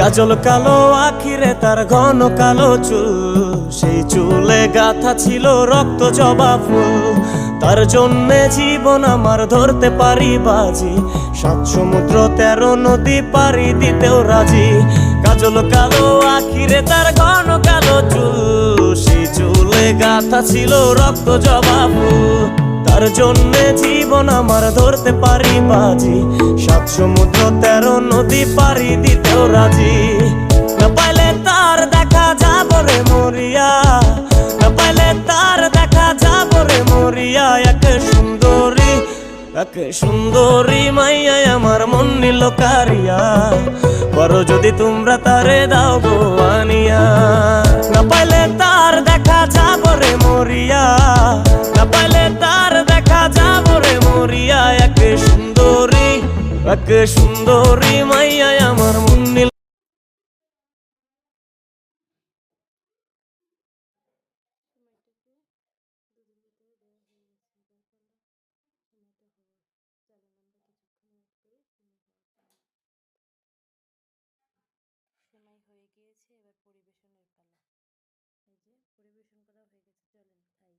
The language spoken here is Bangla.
কাজল কালো আখিরে তার ঘন কালো চুল, সেই চুলে গাথা ছিল রক্ত জবা ফুল। তার জন্যে জীবন আমার ধরতে পারি বাজি, 7 সমুদ্র 13 নদী পাড়ি দিতেও রাজি। কাজল কালো আখিরে তার ঘন কালো চুল, সেই চুলে গাথা ছিল রক্ত জবা ফুল। তার জন্যে জীবন আমার ধরতে পারি বাজি, 7 সমুদ্র 13 নদী পাড়ি দিতেও রাজি। না পাইলে তার দেখা যাব রে মরিয়া, না পাইলে তার দেখা যাব রে মরিয়া। এক সুন্দরী মাইয়াই আমার মন নিল কারিয়া, করো যদি তোমরা তারে দাও গো আনিয়া। না পাইলে তার দেখা যাব রে মরিয়া, না পাইলে তার দেখা যাব রে মরিয়া। এক সুন্দরী মাইয়াই আমার মন নিল। সময়টাকে দুদিন ভিতরে দেওয়া হয়ে গেছে, যার ফলে সময়টা হওয়ার। চলেন আমরা কিছুক্ষণ ওয়েট করি সিমাই হওয়ার জন্য। সিমাই হয়ে গিয়েছে, এবার পরিবেশনের পালা। এই যে পরিবেশন করা হয়ে গেছে, চলেন খাই।